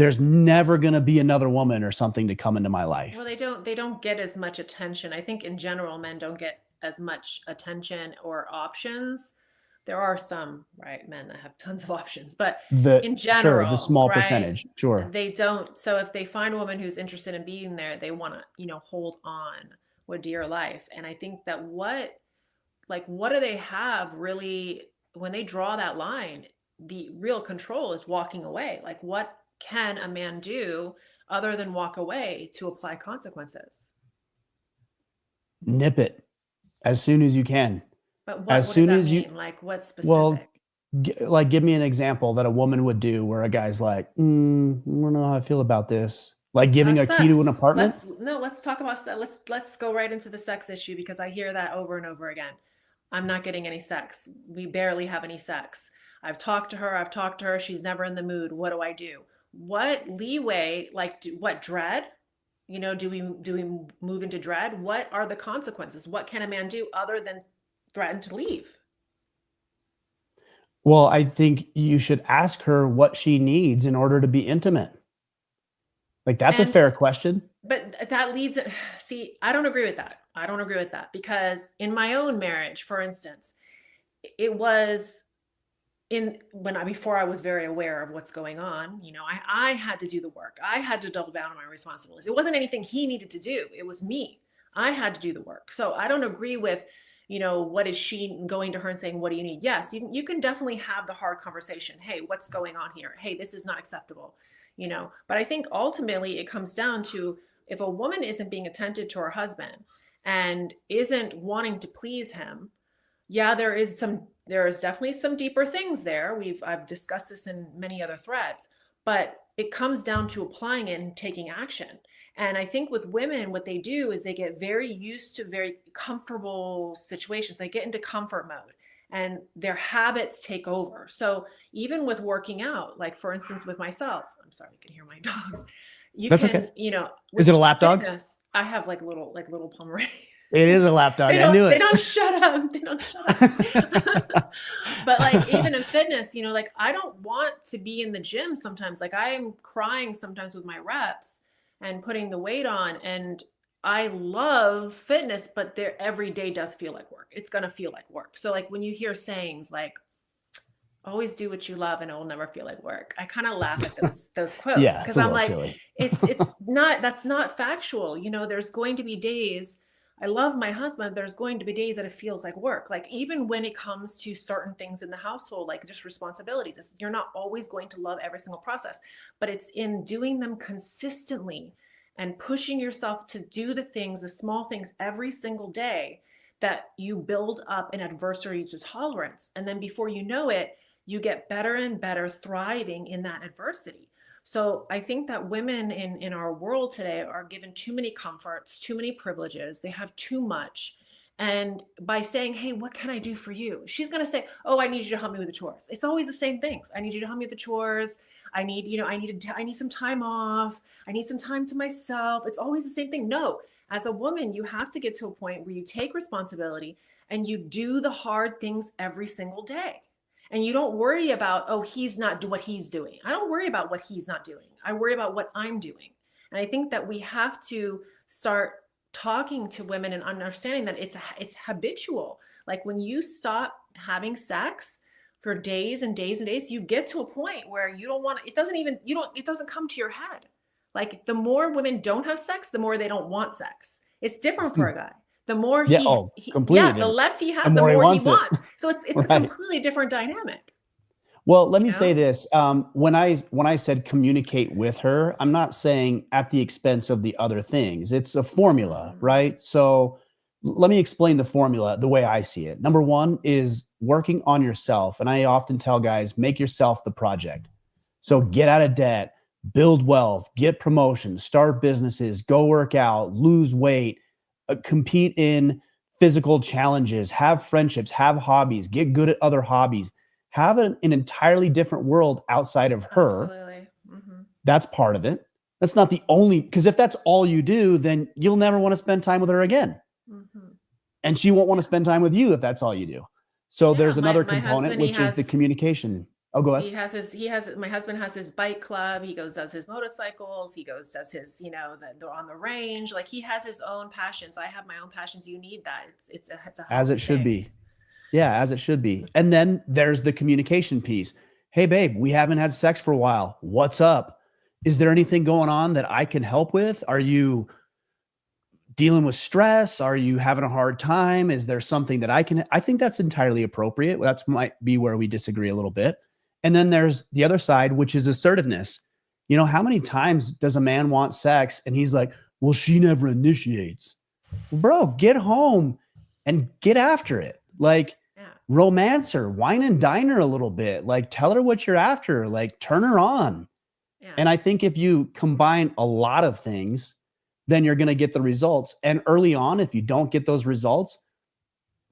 [SPEAKER 12] there's never going to be another woman or something to come into my life.
[SPEAKER 11] Well, they don't get as much attention. I think in general, men don't get as much attention or options. There are some, right, men that have tons of options, but in general,
[SPEAKER 12] the small
[SPEAKER 11] right,
[SPEAKER 12] percentage, sure.
[SPEAKER 11] they don't. So if they find a woman who's interested in being there, they want to, hold on with dear life. And I think that what do they have really when they draw that line? The real control is walking away. Like, what can a man do other than walk away to apply consequences?
[SPEAKER 12] Nip it as soon as you can.
[SPEAKER 11] But
[SPEAKER 12] as
[SPEAKER 11] what
[SPEAKER 12] soon
[SPEAKER 11] does that
[SPEAKER 12] as
[SPEAKER 11] mean?
[SPEAKER 12] you,
[SPEAKER 11] Like, what specific?
[SPEAKER 12] well, give me an example that a woman would do where a guy's like, I don't know how I feel about this. Like giving a key to an
[SPEAKER 11] Sex.
[SPEAKER 12] apartment.
[SPEAKER 11] Let's talk about sex. Let's go right into the sex issue, because I hear that over and over again. I'm not getting any sex. We barely have any sex. I've talked to her. She's never in the mood. What do I do? What leeway, what dread? Do we move into dread? What are the consequences? What can a man do other than threaten to leave?
[SPEAKER 12] Well, I think you should ask her what she needs in order to be intimate. Like, that's a fair question.
[SPEAKER 11] But that leads it. See, I don't agree with that. Because in my own marriage, for instance, it was before I was very aware of what's going on, I had to do the work. I had to double down on my responsibilities. It wasn't anything he needed to do. It was me. I had to do the work. So I don't agree with, what is she going to her and saying, what do you need? Yes, you can definitely have the hard conversation. Hey, what's going on here? Hey, this is not acceptable. But I think ultimately it comes down to, if a woman isn't being attentive to her husband and isn't wanting to please him, yeah, there is definitely some deeper things there. I've discussed this in many other threads, but it comes down to applying it and taking action. And I think with women, what they do is they get very used to very comfortable situations. They get into comfort mode and their habits take over. So even with working out, like for instance, with myself, I'm sorry, you can hear my dogs.
[SPEAKER 12] That's okay. Is it a lap dog?
[SPEAKER 11] I have little Pomeranians.
[SPEAKER 12] It is a lap dog. I knew it.
[SPEAKER 11] They don't shut up. But even in fitness, I don't want to be in the gym sometimes. Like, I am crying sometimes with my reps and putting the weight on. And I love fitness, but every day does feel like work. It's going to feel like work. So when you hear sayings like, always do what you love and it will never feel like work, I kind of laugh at those quotes.
[SPEAKER 12] Yeah,
[SPEAKER 11] because I'm like, silly. That's not factual. There's going to be days, I love my husband, there's going to be days that it feels like work. Like, even when it comes to certain things in the household, like just responsibilities, you're not always going to love every single process, but it's in doing them consistently and pushing yourself to do the small things every single day, that you build up an adversity to tolerance. And then before you know it, you get better and better thriving in that adversity. So I think that women in our world today are given too many comforts, too many privileges. They have too much. And by saying, hey, what can I do for you? She's going to say, oh, I need you to help me with the chores. It's always the same things. I need you to help me with the chores. I need some time off. I need some time to myself. It's always the same thing. No, as a woman, you have to get to a point where you take responsibility and you do the hard things every single day. And you don't worry about, oh, he's not doing what he's doing. I don't worry about what he's not doing. I worry about what I'm doing. And I think that we have to start talking to women and understanding that it's habitual. Like, when you stop having sex for days and days and days, you get to a point where you don't want it. It doesn't come to your head. Like, the more women don't have sex, the more they don't want sex. It's different for a guy. The more the less he has, the more he wants. So it's right. A completely different dynamic.
[SPEAKER 12] Well, let me say this. When I said communicate with her, I'm not saying at the expense of the other things. It's a formula, right? So let me explain the formula the way I see it. Number one is working on yourself. And I often tell guys, make yourself the project. So get out of debt, build wealth, get promotions, start businesses, go work out, lose weight, compete in physical challenges, have friendships, have hobbies, get good at other hobbies, have an entirely different world outside of her.
[SPEAKER 11] Absolutely. Mm-hmm.
[SPEAKER 12] That's part of it. That's not the only, because if that's all you do, then you'll never want to spend time with her again. Mm-hmm. And she won't want to spend time with you if that's all you do. So there's another component, which is the communication. Oh, go
[SPEAKER 11] He
[SPEAKER 12] ahead.
[SPEAKER 11] has my husband has his bike club. He goes, does his motorcycles. He goes, does his, they're on the range. Like he has his own passions. I have my own passions. You need that. It's a
[SPEAKER 12] As
[SPEAKER 11] healthy
[SPEAKER 12] it should
[SPEAKER 11] thing.
[SPEAKER 12] be. Yeah, as it should be. And then there's the communication piece. Hey, babe, we haven't had sex for a while. What's up? Is there anything going on that I can help with? Are you dealing with stress? Are you having a hard time? Is there something that I think that's entirely appropriate. That's might be where we disagree a little bit. And then there's the other side, which is assertiveness. How many times does a man want sex and he's like, well, she never initiates. Bro, get home and get after it. Like,
[SPEAKER 11] Yeah.
[SPEAKER 12] romance her, wine and dine her a little bit. Like, tell her what you're after. Like, turn her on.
[SPEAKER 11] Yeah.
[SPEAKER 12] And I think if you combine a lot of things, then you're going to get the results. And early on, if you don't get those results,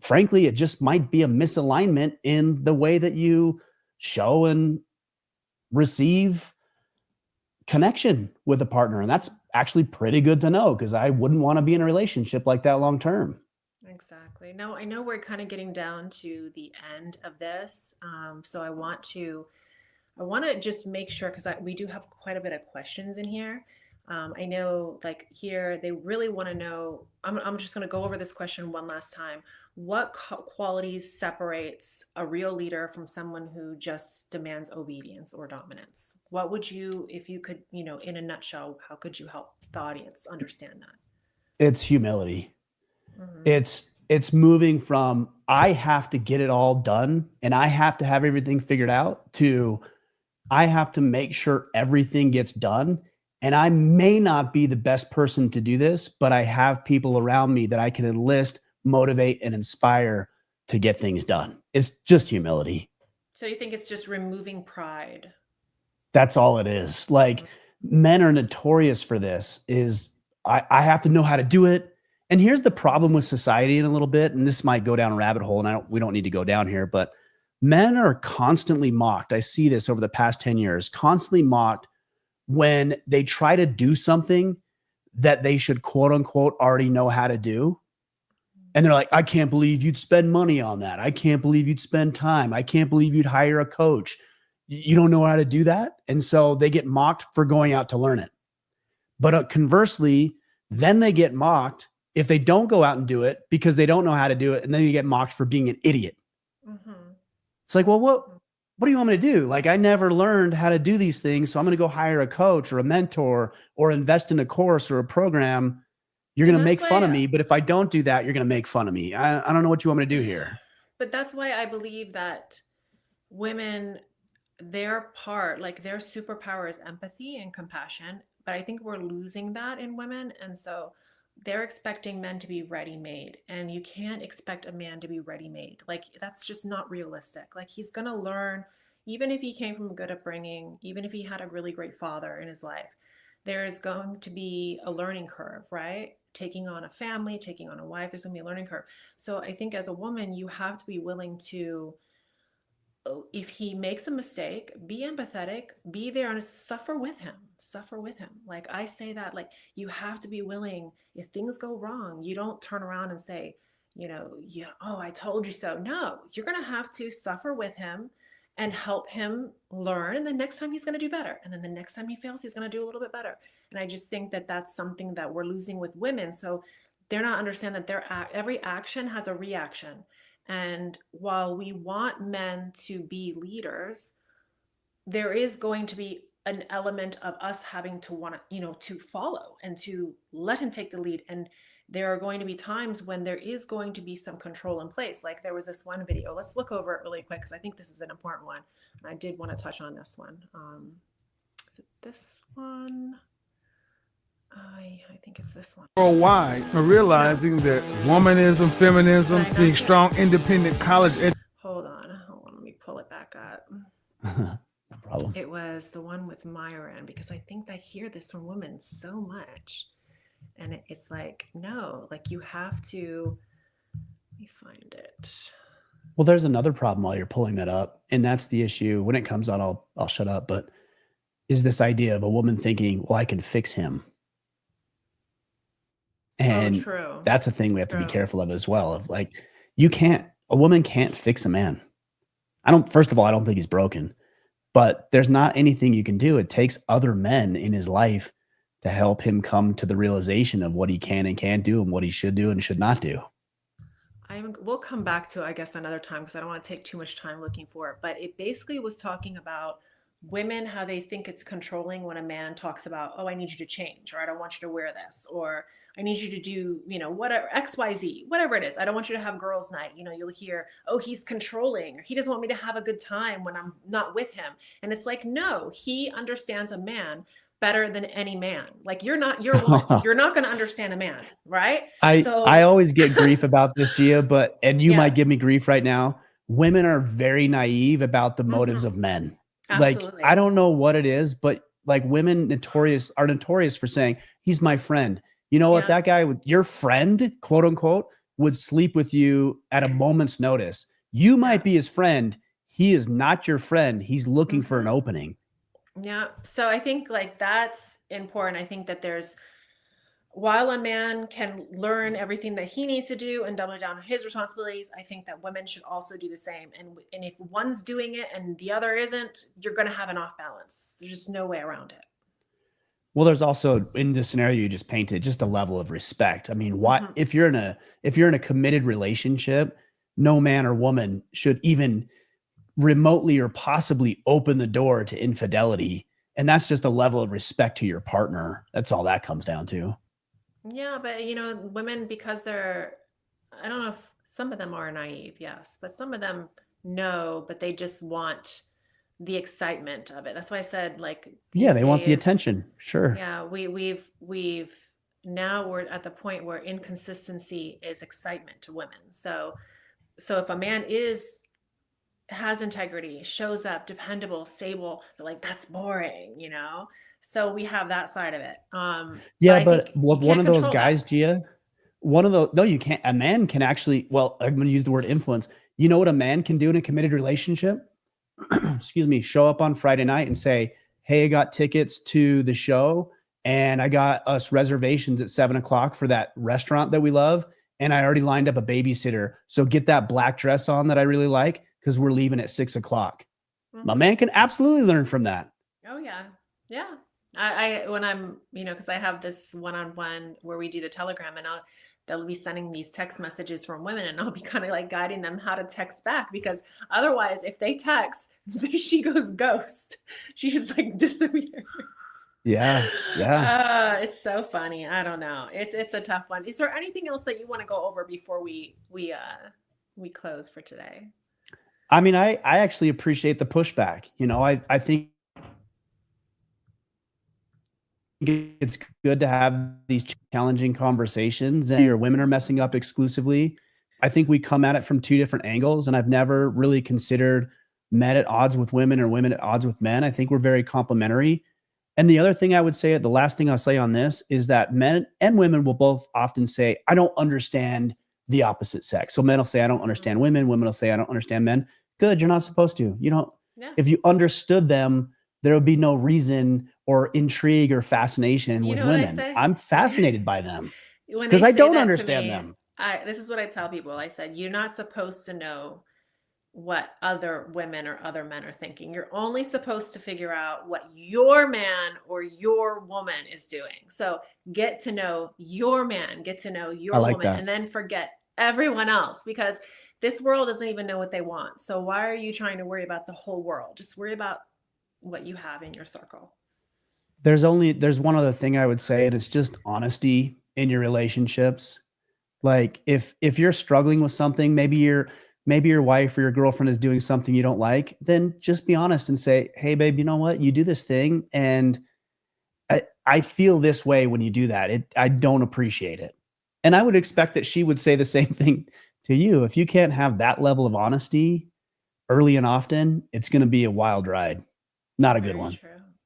[SPEAKER 12] frankly, it just might be a misalignment in the way that you show and receive connection with a partner. And that's actually pretty good to know, because I wouldn't want to be in a relationship like that long term.
[SPEAKER 11] Exactly. Now, I know we're kind of getting down to the end of this. So I want to just make sure, because we do have quite a bit of questions in here. I know, like here, they really want to know. I'm just going to go over this question one last time. What qualities separates a real leader from someone who just demands obedience or dominance? What would you, if you could, in a nutshell, how could you help the audience understand that?
[SPEAKER 12] It's humility.
[SPEAKER 11] Mhm.
[SPEAKER 12] It's moving from I have to get it all done and I have to have everything figured out to I have to make sure everything gets done. And I may not be the best person to do this, but I have people around me that I can enlist, motivate, and inspire to get things done. It's just humility.
[SPEAKER 11] So you think it's just removing pride?
[SPEAKER 12] That's all it is. Like, men are notorious for this is I have to know how to do it. And here's the problem with society in a little bit, and this might go down a rabbit hole, and we don't need to go down here, but men are constantly mocked. I see this over the past 10 years, constantly mocked when they try to do something that they should quote unquote already know how to do. And they're like, I can't believe you'd spend money on that. I can't believe you'd spend time. I can't believe you'd hire a coach. You don't know how to do that. And so they get mocked for going out to learn it. But conversely, then they get mocked if they don't go out and do it because they don't know how to do it. And then you get mocked for being an idiot.
[SPEAKER 11] Mm-hmm.
[SPEAKER 12] It's like, well, what do you want me to do? Like, I never learned how to do these things. So I'm going to go hire a coach or a mentor or invest in a course or a program. You're going to make fun of me. But if I don't do that, you're going to make fun of me. I don't know what you want me to do here.
[SPEAKER 11] But that's why I believe that women, their superpower is empathy and compassion. But I think we're losing that in women. And so they're expecting men to be ready-made, and you can't expect a man to be ready-made. Like, that's just not realistic. Like, he's going to learn, even if he came from a good upbringing, even if he had a really great father in his life, there is going to be a learning curve, right? Taking on a family, taking on a wife, there's going to be a learning curve. So I think as a woman, you have to be willing to, if he makes a mistake, be empathetic, be there and suffer with him. Like, I say that, like, you have to be willing. If things go wrong, you don't turn around and say, oh, I told you so. No, you're going to have to suffer with him and help him learn. And the next time he's going to do better. And then the next time he fails, he's going to do a little bit better. And I just think that that's something that we're losing with women. So they're not understanding that every action has a reaction. And while we want men to be leaders, there is going to be an element of us having to want to, to follow and to let him take the lead. And there are going to be times when there is going to be some control in place. Like there was this one video. Let's look over it really quick because I think this is an important one. And I did want to touch on this one. Is it this one? I think it's this one.
[SPEAKER 1] Worldwide, realizing that womanism, feminism, being strong, independent, college
[SPEAKER 11] Hold on, let me pull it back up.
[SPEAKER 12] No problem.
[SPEAKER 11] It was the one with Myron, because I think I hear this from women so much. And it's like, no, like you have to, let me find it.
[SPEAKER 12] Well, there's another problem while you're pulling that up. And that's the issue. When it comes on, I'll shut up. But is this idea of a woman thinking, well, I can fix him. And that's a thing we have to be careful of as well. Of like, a woman can't fix a man. First of all, I don't think he's broken. but there's not anything you can do. It takes other men in his life to help him come to the realization of what he can and can't do and what he should do and should not do.
[SPEAKER 11] We'll come back to, I guess, another time because I don't want to take too much time looking for it. But it basically was talking about women, how they think it's controlling when a man talks about, oh, I need you to change, or I don't want you to wear this, or I need you to do, whatever, XYZ, whatever it is. I don't want you to have girls' night. You'll hear, oh, he's controlling, or he doesn't want me to have a good time when I'm not with him. And it's like, no, he understands a man better than any man. Like you're not going to understand a man, right?
[SPEAKER 12] I always get grief about this, Gia, and you might give me grief right now. Women are very naive about the motives of men.
[SPEAKER 11] Absolutely.
[SPEAKER 12] Like, I don't know what it is, but like women are notorious for saying, he's my friend. You know what? That guy, your friend, quote unquote, would sleep with you at a moment's notice. You might be his friend. He is not your friend. He's looking for an opening.
[SPEAKER 11] Yeah. So I think like that's important. I think that while a man can learn everything that he needs to do and double down on his responsibilities, I think that women should also do the same. And if one's doing it and the other isn't, you're going to have an off balance. There's just no way around it.
[SPEAKER 12] Well, there's also, in the scenario you just painted, just a level of respect. I mean, if you're in a committed relationship, no man or woman should even remotely or possibly open the door to infidelity. And that's just a level of respect to your partner. That's all that comes down to.
[SPEAKER 11] Yeah, but women, because I don't know if some of them are naive, yes, but some of them know, but they just want the excitement of it. That's why I said, like,
[SPEAKER 12] they want the attention. Sure.
[SPEAKER 11] Yeah, we've now we're at the point where inconsistency is excitement to women. So if a man has integrity, shows up, dependable, stable, they're like, that's boring, So we have that side of it.
[SPEAKER 12] But one of those guys, Gia, no, you can't. A man can actually, I'm going to use the word influence. You know what a man can do in a committed relationship? Excuse me, show up on Friday night and say, hey, I got tickets to the show and I got us reservations at 7:00 for that restaurant that we love. And I already lined up a babysitter. So get that black dress on that I really like, because we're leaving at 6:00. My man can absolutely learn from that.
[SPEAKER 11] Oh yeah. Yeah. I when I'm, because I have this one-on-one where we do the Telegram, and they'll be sending these text messages from women, and I'll be kind of like guiding them how to text back, because otherwise if they text, she goes ghost. She just like disappears.
[SPEAKER 12] Yeah.
[SPEAKER 11] It's so funny. I don't know. It's a tough one. Is there anything else that you want to go over before we close for today?
[SPEAKER 12] I mean, I actually appreciate the pushback. I think it's good to have these challenging conversations, and your women are messing up exclusively. I think we come at it from two different angles, and I've never really considered men at odds with women or women at odds with men. I think we're very complementary. And the other thing I would say, the last thing I'll say on this, is that men and women will both often say, I don't understand the opposite sex. So men will say, I don't understand women. Women will say, I don't understand men. Good. You're not supposed to. If you understood them, there would be no reason or intrigue or fascination with women. I'm fascinated by them because I don't understand them.
[SPEAKER 11] This is what I tell people. I said, you're not supposed to know what other women or other men are thinking. You're only supposed to figure out what your man or your woman is doing. So get to know your man, get to know your woman, and then forget everyone else, because this world doesn't even know what they want. So why are you trying to worry about the whole world? Just worry about what you have in your circle.
[SPEAKER 12] There's one other thing I would say, and it's just honesty in your relationships. Like if you're struggling with something, maybe your wife or your girlfriend is doing something you don't like, then just be honest and say, hey babe, you know what? You do this thing and I feel this way when you do that. I don't appreciate it. And I would expect that she would say the same thing to you. If you can't have that level of honesty early and often, it's going to be a wild ride. Not a good one.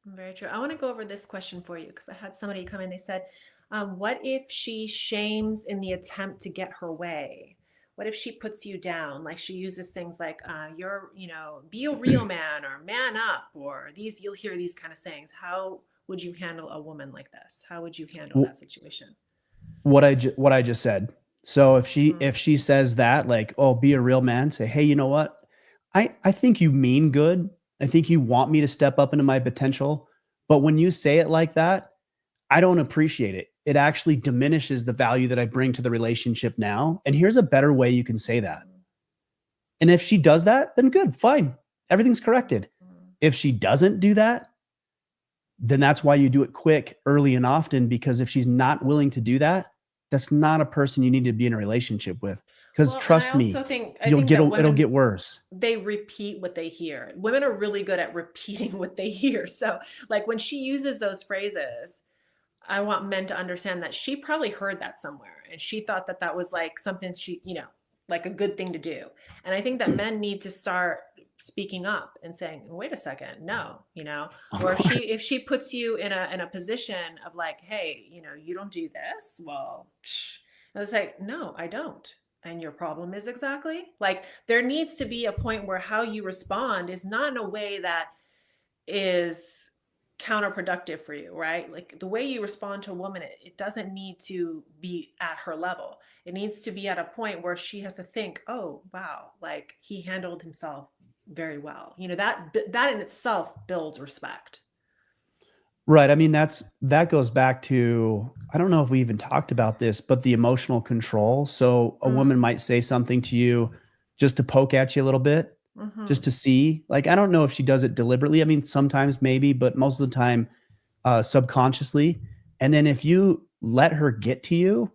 [SPEAKER 11] Very true. I want to go over this question for you, because I had somebody come in. They said, what if she shames in the attempt to get her way? What if she puts you down? Like she uses things like, be a real man or man up, or you'll hear these kind of sayings. How would you handle a woman like this? How would you handle that situation?
[SPEAKER 12] What I just said. So if she says that, like, oh, be a real man, say, hey, you know what? I think you mean good. I think you want me to step up into my potential. But when you say it like that, I don't appreciate it. It actually diminishes the value that I bring to the relationship now. And here's a better way you can say that. And if she does that, then good, fine. Everything's corrected. If she doesn't do that, then that's why you do it quick, early, and often, because if she's not willing to do that, that's not a person you need to be in a relationship with. Because trust me, it'll get worse.
[SPEAKER 11] They repeat what they hear. Women are really good at repeating what they hear. So like when she uses those phrases, I want men to understand that she probably heard that somewhere and she thought that that was like something she, like a good thing to do. And I think that men need to start speaking up and saying, wait a second, no, or if she puts you in a position of like, hey, you don't do this. Well, it's like, no, I don't. And your problem is exactly like, there needs to be a point where how you respond is not in a way that is counterproductive for you, right? Like the way you respond to a woman, it doesn't need to be at her level. It needs to be at a point where she has to think, oh, wow, like he handled himself very well. That in itself builds respect.
[SPEAKER 12] Right. I mean, that goes back to, I don't know if we even talked about this, but the emotional control. So a woman might say something to you just to poke at you a little bit, just to see. Like, I don't know if she does it deliberately. I mean, sometimes maybe, but most of the time subconsciously. And then if you let her get to you,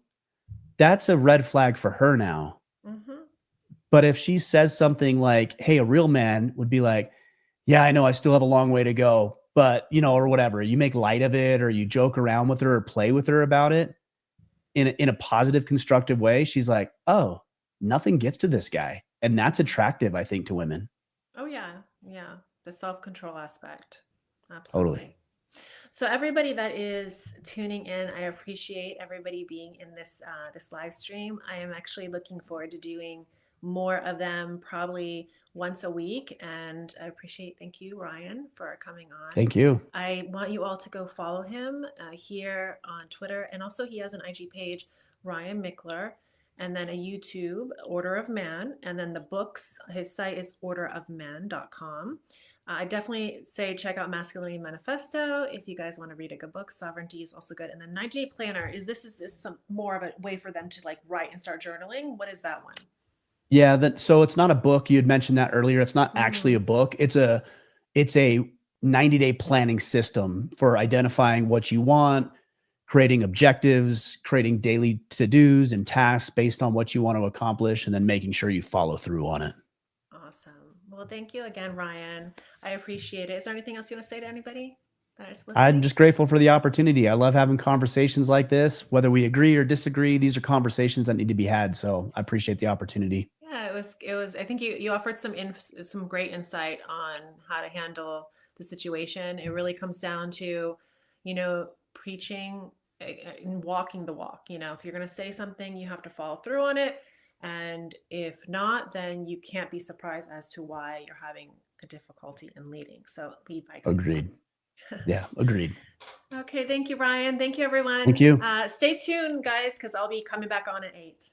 [SPEAKER 12] that's a red flag for her now. But if she says something like, hey, a real man would be like, yeah, I know I still have a long way to go, but or whatever, you make light of it or you joke around with her or play with her about it in a positive, constructive way. She's like, oh, nothing gets to this guy. And that's attractive, I think, to women.
[SPEAKER 11] Oh yeah. Yeah. The self-control aspect. Absolutely.
[SPEAKER 12] Totally.
[SPEAKER 11] So everybody that is tuning in, I appreciate everybody being in this live stream. I am actually looking forward to doing more of them, probably once a week. And I thank you, Ryan, for coming on.
[SPEAKER 12] Thank you.
[SPEAKER 11] I want you all to go follow him here on Twitter. And also he has an IG page, Ryan Michler, and then a YouTube, Order of Man. And then the books, his site is orderofman.com. I definitely say check out Masculinity Manifesto if you guys want to read a good book. Sovereignty is also good. And the 90-day planner is some more of a way for them to like write and start journaling. What is that one?
[SPEAKER 12] Yeah, so it's not a book. You had mentioned that earlier. It's not actually a book. It's a 90-day planning system for identifying what you want, creating objectives, creating daily to-dos and tasks based on what you want to accomplish, and then making sure you follow through on it.
[SPEAKER 11] Awesome. Well, thank you again, Ryan. I appreciate it. Is there anything else you want to say to anybody that is listening?
[SPEAKER 12] I'm just grateful for the opportunity. I love having conversations like this. Whether we agree or disagree, these are conversations that need to be had. So I appreciate the opportunity.
[SPEAKER 11] Yeah, it was, I think you offered some great insight on how to handle the situation. It really comes down to, preaching and walking the walk. If you're going to say something, you have to follow through on it. And if not, then you can't be surprised as to why you're having a difficulty in leading. So lead by example.
[SPEAKER 12] Agreed. Yeah, agreed.
[SPEAKER 11] Okay. Thank you, Ryan. Thank you, everyone.
[SPEAKER 12] Thank you.
[SPEAKER 11] Stay tuned, guys, because I'll be coming back on at 8.